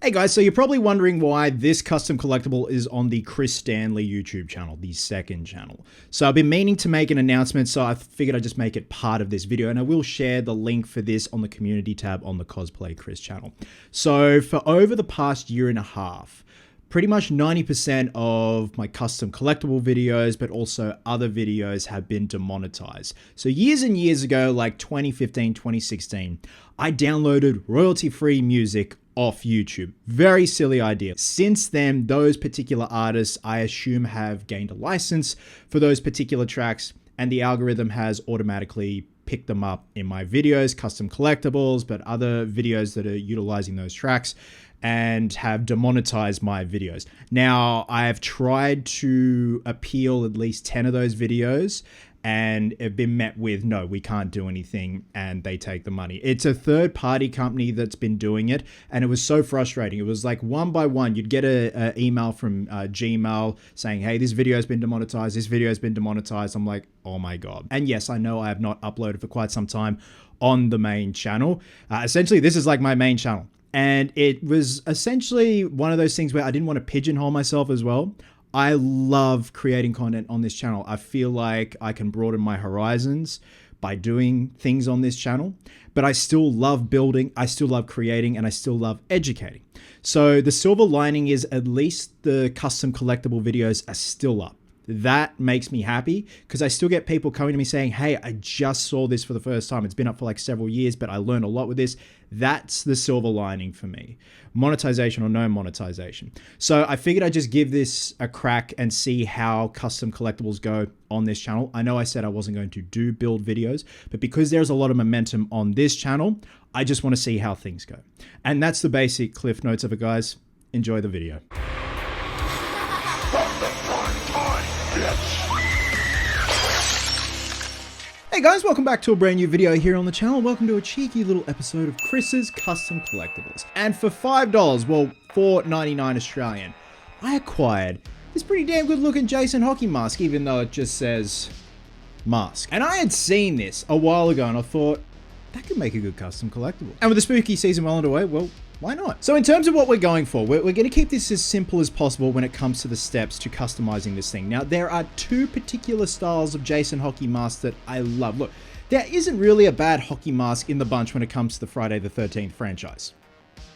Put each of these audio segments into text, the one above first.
Hey guys, so you're probably wondering why this custom collectible is on the Chris Stanley YouTube channel, the second channel. So I've been meaning to make an announcement, so I figured I'd just make it part of this video, and I will share the link for this on the community tab on the Cosplay Chris channel. So for over the past year and a half, pretty much 90% of my custom collectible videos, but also other videos, have been demonetized. So years and years ago, like 2015, 2016, I downloaded royalty-free music off YouTube. Very silly idea. Since then, those particular artists, I assume, have gained a license for those particular tracks, and the algorithm has automatically picked them up in my videos, custom collectibles, but other videos that are utilizing those tracks, and have demonetized my videos. Now, I have tried to appeal at least 10 of those videos and have been met with, no, we can't do anything, and they take the money. It's a third-party company that's been doing it, and it was so frustrating. It was like one by one, you'd get an email from Gmail saying, hey, this video has been demonetized, this video has been demonetized. I'm like, oh my God. And yes, I know I have not uploaded for quite some time on the main channel. Essentially, this is like my main channel. And it was essentially one of those things where I didn't want to pigeonhole myself as well. I love creating content on this channel. I feel like I can broaden my horizons by doing things on this channel, but I still love building, I still love creating, and I still love educating. So the silver lining is at least the custom collectible videos are still up. That makes me happy because I still get people coming to me saying, hey, I just saw this for the first time. It's been up for like several years, but I learned a lot with this. That's the silver lining for me. Monetization or no monetization. So I figured I'd just give this a crack and see how custom collectibles go on this channel. I know I said I wasn't going to do build videos, but because there's a lot of momentum on this channel, I just want to see how things go. And that's the basic cliff notes of it, guys. Enjoy the video. Hey guys, welcome back to a brand new video here on the channel. Welcome to a cheeky little episode of Chris's Custom Collectibles. And for $5, well, $4.99 Australian, I acquired this pretty damn good looking Jason hockey mask, even though it just says mask. And I had seen this a while ago and I thought, that could make a good custom collectible. And with the spooky season well underway, well, why not? So in terms of what we're going for, we're going to keep this as simple as possible when it comes to the steps to customizing this thing. Now, there are two particular styles of Jason hockey mask that I love. Look, there isn't really a bad hockey mask in the bunch when it comes to the Friday the 13th franchise.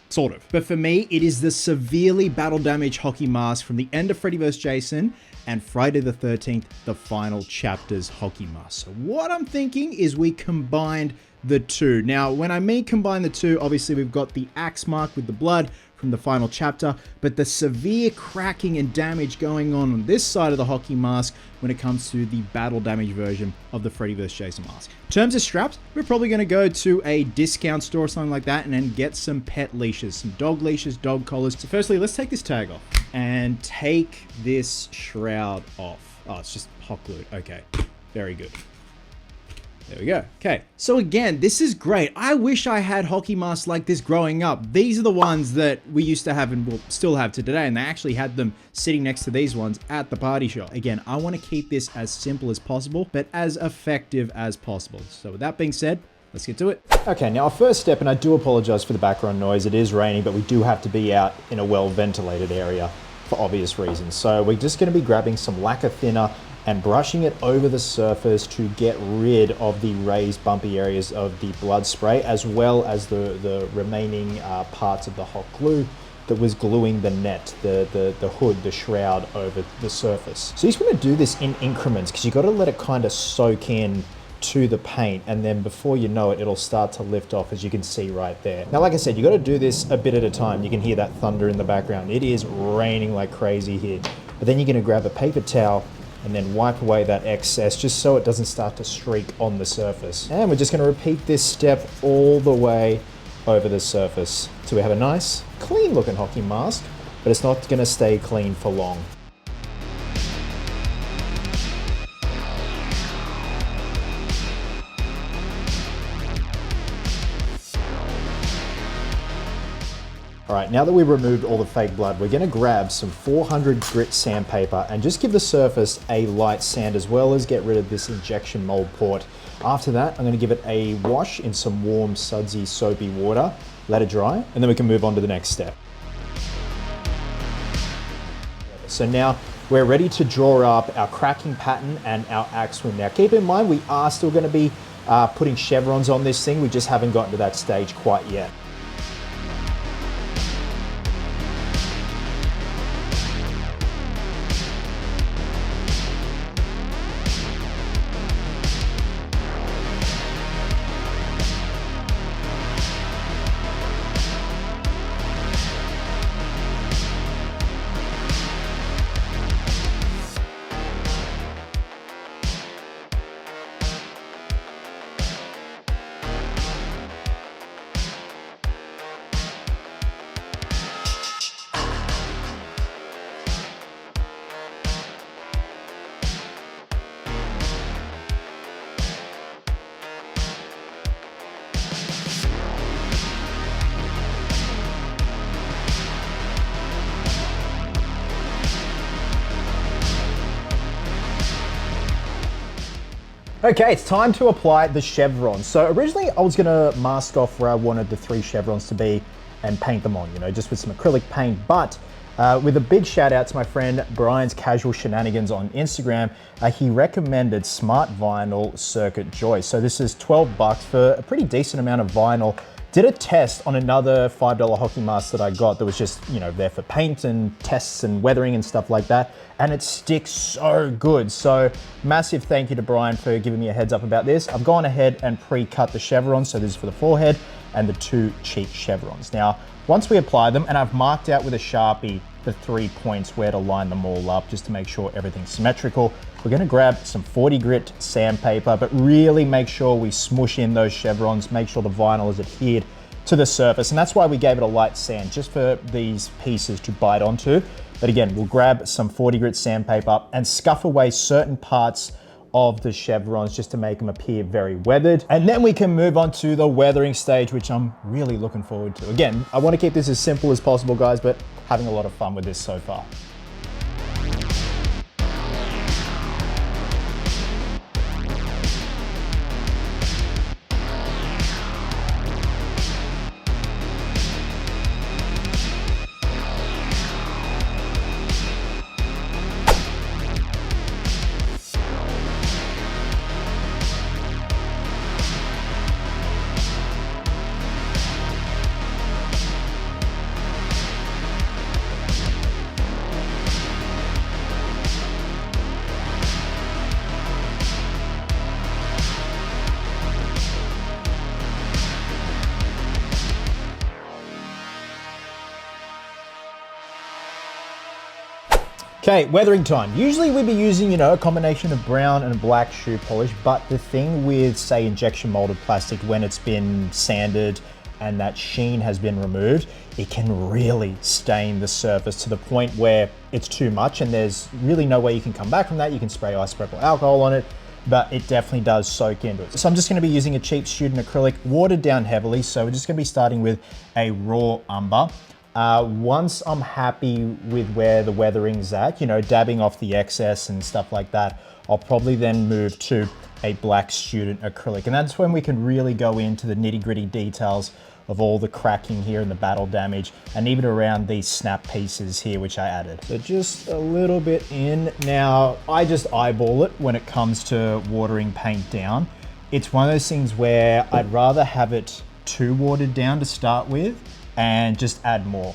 Sort of. But for me, it is the severely battle damage hockey mask from the end of Freddy vs. Jason and Friday the 13th, the final chapter's hockey mask. So what I'm thinking is we combined the two. Now, when I mean combine the two, obviously we've got the axe mark with the blood from the final chapter, but the severe cracking and damage going on this side of the hockey mask when it comes to the battle damage version of the Freddy vs. Jason mask. In terms of straps, we're probably going to go to a discount store or something like that and then get some pet leashes, some dog leashes, dog collars. So firstly, let's take this tag off and take this shroud off. Oh, it's just hot glued. Okay, very good. There we go. Okay, so again, this is great. I wish I had hockey masks like this growing up. These are the ones that we used to have and will still have to today, and they actually had them sitting next to these ones at the party shop. Again, I want to keep this as simple as possible, but as effective as possible. So with that being said, let's get to it. Okay, now our first step, and I do apologize for the background noise. It is raining, but we do have to be out in a well-ventilated area for obvious reasons. So we're just going to be grabbing some lacquer thinner and brushing it over the surface to get rid of the raised bumpy areas of the blood spray, as well as the remaining parts of the hot glue that was gluing the net, the hood, the shroud over the surface. So you just want to do this in increments because you've got to let it kind of soak in to the paint, and then before you know it, it'll start to lift off, as you can see right there. Now, like I said, you got to do this a bit at a time. You can hear that thunder in the background. It is raining like crazy here. But then you're going to grab a paper towel and then wipe away that excess just so it doesn't start to streak on the surface. And we're just going to repeat this step all the way over the surface so we have a nice, clean looking hockey mask, but it's not going to stay clean for long. All right, now that we've removed all the fake blood, we're gonna grab some 400 grit sandpaper and just give the surface a light sand, as well as get rid of this injection mold port. After that, I'm gonna give it a wash in some warm, sudsy, soapy water, let it dry, and then we can move on to the next step. So now we're ready to draw up our cracking pattern and our axe wound. Now keep in mind, we are still going to be putting chevrons on this thing. We just haven't gotten to that stage quite yet. Okay, it's time to apply the chevrons. So originally I was gonna mask off where I wanted the 3 chevrons to be and paint them on, you know, just with some acrylic paint. But with a big shout out to my friend Brian's Casual Shenanigans on Instagram, he recommended Smart Vinyl Circuit Joist. So this is 12 bucks for a pretty decent amount of vinyl. Did a test on another $5 hockey mask that I got that was just, you know, there for paint and tests and weathering and stuff like that. And it sticks so good. So massive thank you to Brian for giving me a heads up about this. I've gone ahead and pre-cut the chevrons. So this is for the forehead and the 2 cheek chevrons. Now, once we apply them, and I've marked out with a Sharpie the 3 points where to line them all up just to make sure everything's symmetrical. We're gonna grab some 40 grit sandpaper, but really make sure we smush in those chevrons, make sure the vinyl is adhered to the surface. And that's why we gave it a light sand, just for these pieces to bite onto. But again, we'll grab some 40 grit sandpaper and scuff away certain parts of the chevrons just to make them appear very weathered. And then we can move on to the weathering stage, which I'm really looking forward to. Again, I wanna keep this as simple as possible, guys, but having a lot of fun with this so far. Okay, weathering time. Usually we'd be using, you know, a combination of brown and black shoe polish, but the thing with, say, injection molded plastic, when it's been sanded and that sheen has been removed, it can really stain the surface to the point where it's too much and there's really no way you can come back from that. You can spray isopropyl alcohol on it, but it definitely does soak into it. So I'm just gonna be using a cheap student acrylic, watered down heavily. So we're just gonna be starting with a raw umber. Once I'm happy with where the weathering's at, you know, dabbing off the excess and stuff like that, I'll probably then move to a black student acrylic. And that's when we can really go into the nitty-gritty details of all the cracking here and the battle damage, and even around these snap pieces here, which I added. So just a little bit in. Now, I just eyeball it when it comes to watering paint down. It's one of those things where I'd rather have it too watered down to start with and just add more.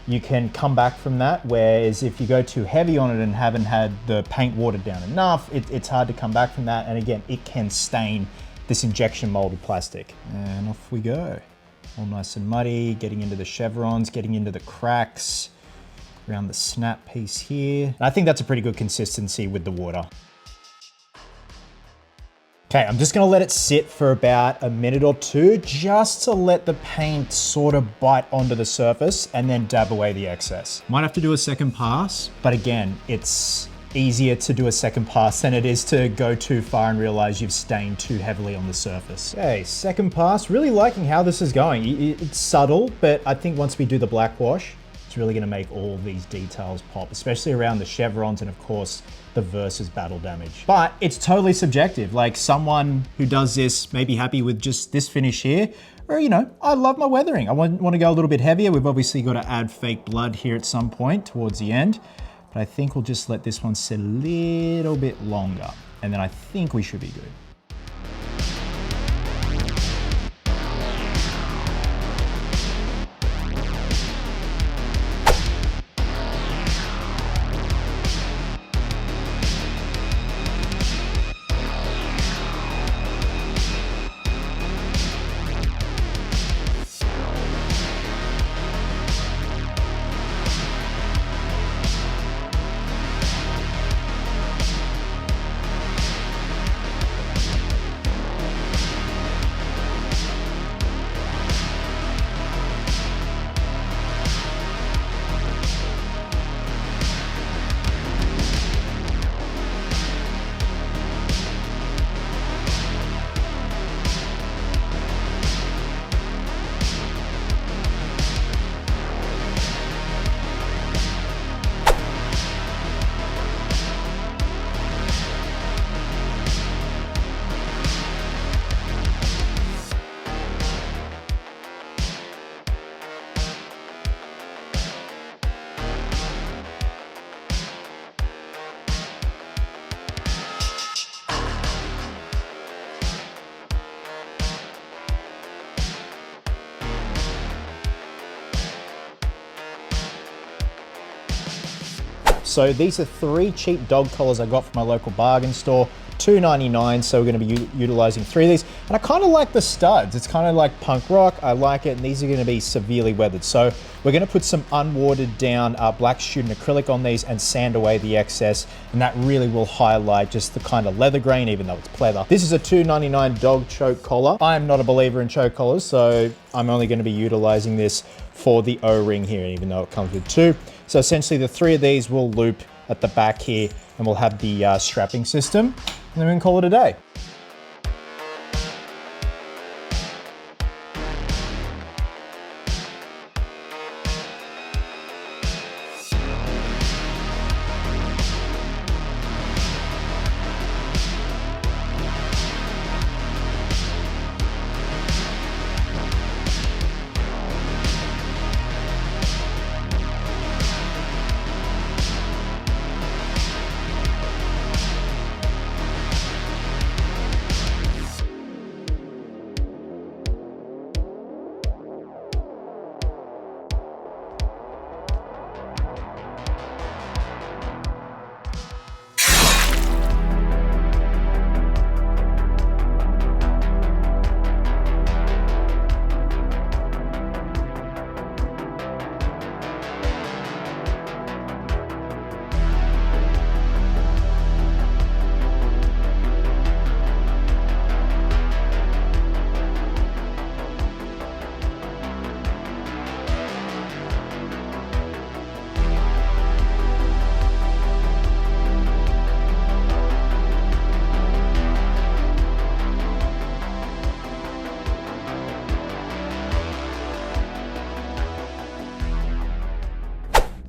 You can come back from that, whereas if you go too heavy on it and haven't had the paint watered down enough, it's hard to come back from that. And again, it can stain this injection molded plastic. And off we go. All nice and muddy, getting into the chevrons, getting into the cracks, around the snap piece here. And I think that's a pretty good consistency with the water. Okay, I'm just gonna let it sit for about a minute or two, just to let the paint sort of bite onto the surface and then dab away the excess. Might have to do a second pass, but again, it's easier to do a second pass than it is to go too far and realize you've stained too heavily on the surface. Okay, second pass, really liking how this is going. It's subtle, but I think once we do the black wash, it's really gonna make all these details pop, especially around the chevrons and of course, the versus battle damage. But it's totally subjective. Like someone who does this may be happy with just this finish here, or you know, I love my weathering. I want to go a little bit heavier. We've obviously got to add fake blood here at some point towards the end. but I think we'll just let this one sit a little bit longer, and then I think we should be good. So these are 3 cheap dog collars I got from my local bargain store, $2.99, so we're gonna be utilizing 3 of these. And I kinda like the studs. It's kinda like punk rock, I like it, and these are gonna be severely weathered. So we're gonna put some unwatered down black student acrylic on these and sand away the excess, and that really will highlight just the kind of leather grain, even though it's pleather. This is a $2.99 dog choke collar. I am not a believer in choke collars, so I'm only gonna be utilizing this for the O-ring here, even though it comes with 2. So essentially the 3 of these will loop at the back here, and we'll have the strapping system, and then we can call it a day.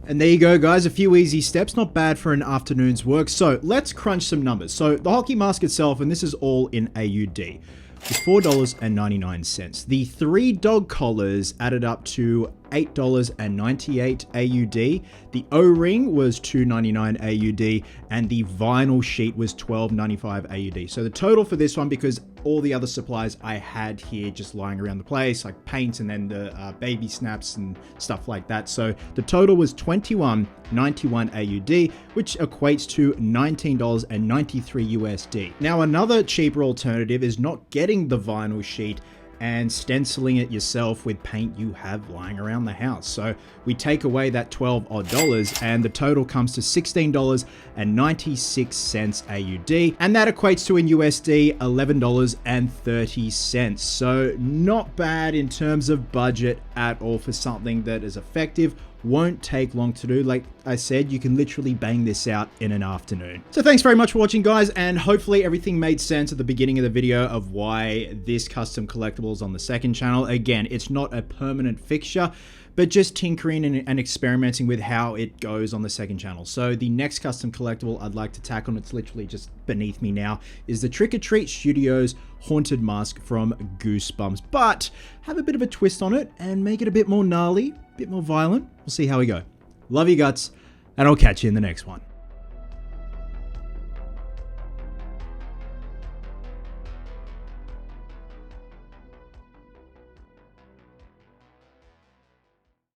And there you go, guys, a few easy steps, not bad for an afternoon's work. So let's crunch some numbers. So the hockey mask itself, and this is all in AUD, was $4.99. The 3 dog collars added up to $8.98 AUD. The O-ring was $2.99 AUD, and the vinyl sheet was $12.95 AUD. So the total for this one, because all the other supplies I had here just lying around the place, like paint and then the baby snaps and stuff like that. So the total was $21.91 AUD, which equates to $19.93 USD. Now, another cheaper alternative is not getting the vinyl sheet and stenciling it yourself with paint you have lying around the house. So we take away that $12 odd and the total comes to $16.96 AUD, and that equates to in USD $11.30. So not bad in terms of budget at all for something that is effective. Won't take long to do. Like I said, you can literally bang this out in an afternoon. So thanks very much for watching, guys, and hopefully everything made sense at the beginning of the video of why this custom collectible is on the second channel. Again, it's not a permanent fixture, but just tinkering and experimenting with how it goes on the second channel. So the next custom collectible I'd like to tackle, and it's literally just beneath me now, is the Trick or Treat Studios Haunted Mask from Goosebumps, but have a bit of a twist on it and make it a bit more gnarly, a bit more violent. We'll see how we go. Love you guts. and I'll catch you in the next one.